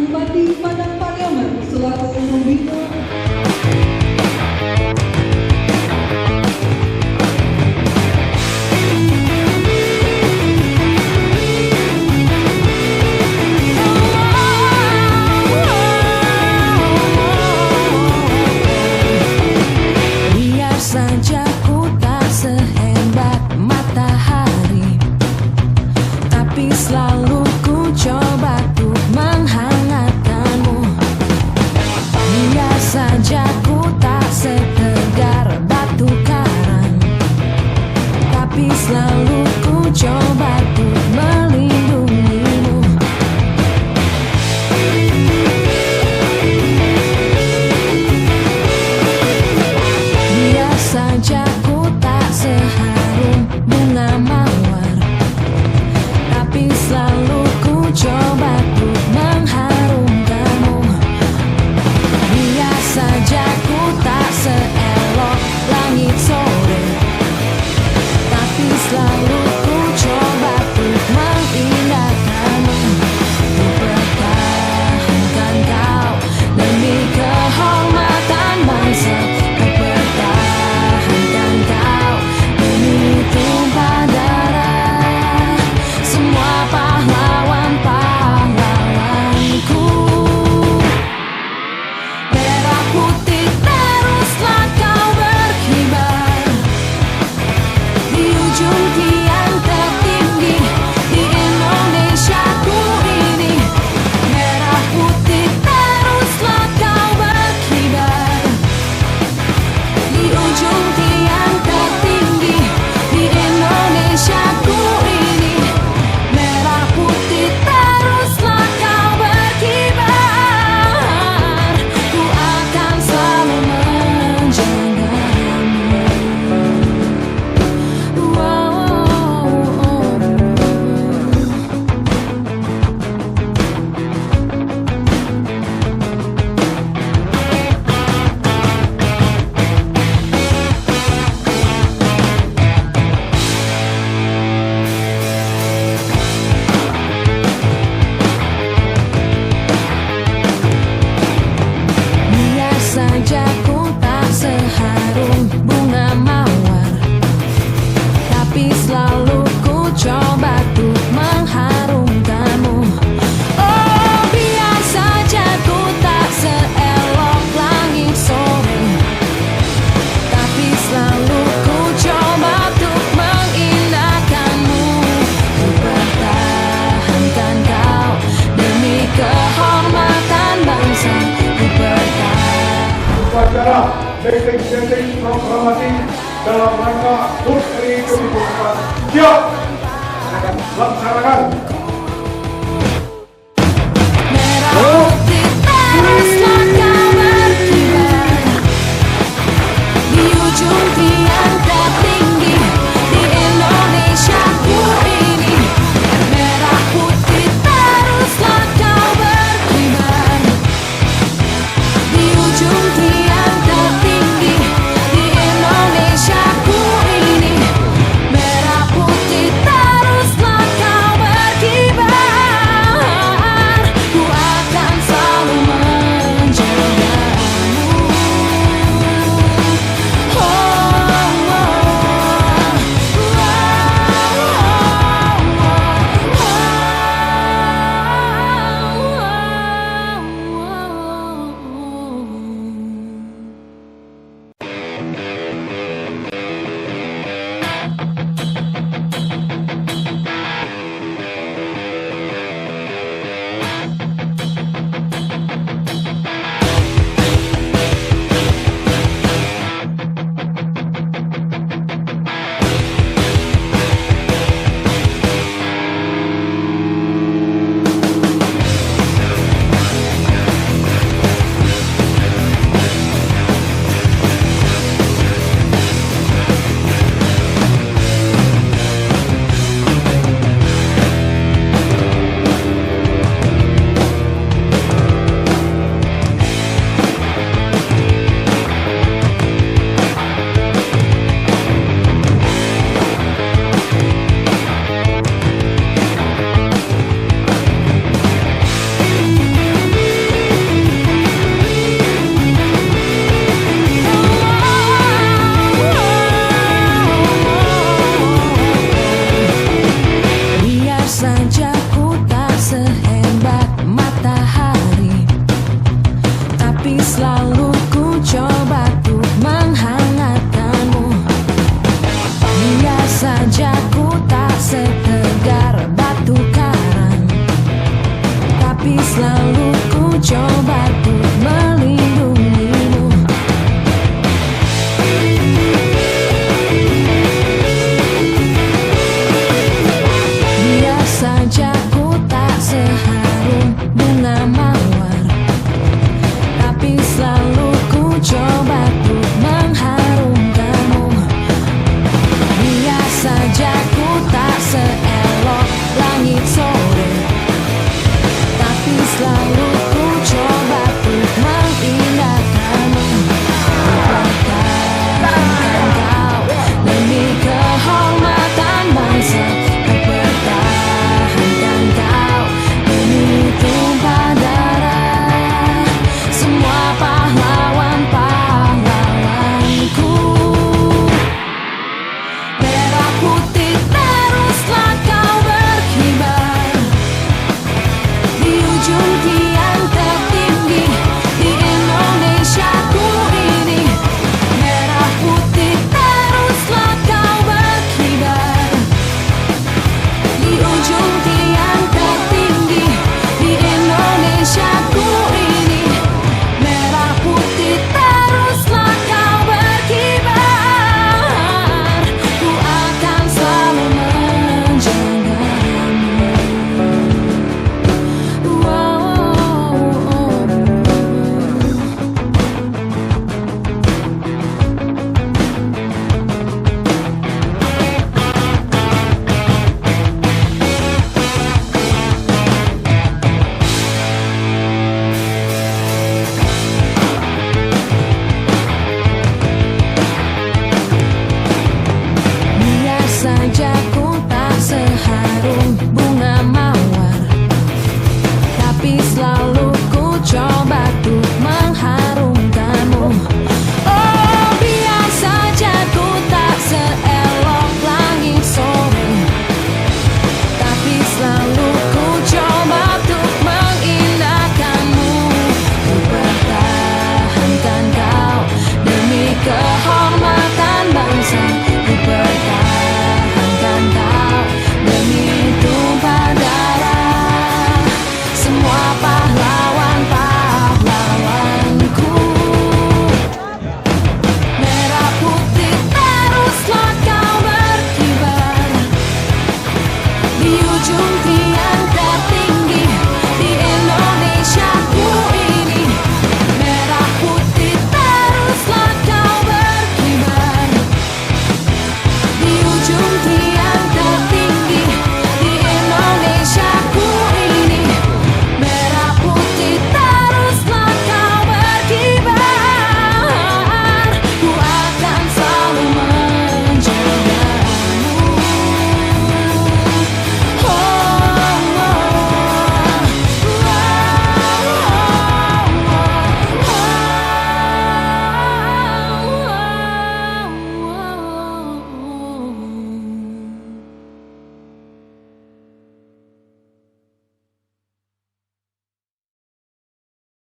Bupati Padang Pariaman selaku pembina. Biar saja ku tak sehebat matahari, tapi selalu ku coba untuk menghangatkanmu. Biar saja ku tak setegar batu karang, tapi selalu ku coba untuk melindungimu. Biar saja ku tak seharum bunga mawar, tapi selalu ku coba untuk mengharumkanmu. Biar saja ku tak seelok langit sore, tapi selalu ku coba untuk mengindahkanmu. Ku pertahankan kau demi kehormatan bangsa. Ku pertahankan kau demi tumpah darah semua pahlawan-pahlawanku. Merah putih teruslah kau berkibar di ujung tiang tertinggi di Indonesiaku ini. Merah putih teruslah kau berkibar di ujung tiang tertinggi di Indonesiaku ini. Merah putih teruslah kau berkibar, ku akan selalu menjagamu. Biar saja ku tak seharum bunga mawar, tapi selalu ku coba untuk mengharumkanmu. Oh, biar saja ku tak seelok langit sore, tapi selalu ku coba untuk mengindahkanmu. Ku pertahankan kau demi kehormatan bangsa. Ku pertahankan. Upacara setting proklamasi dalam rangka HUT RI ke-74 siap akan laksanakan. Merah putih teruslah kau berkibar di ujung tiang tertinggi di Indonesiaku ini. Merah putih teruslah kau berkibar di ujung tiang tertinggi di Indonesiaku ini. Merah putih teruslah kau berkibar. saja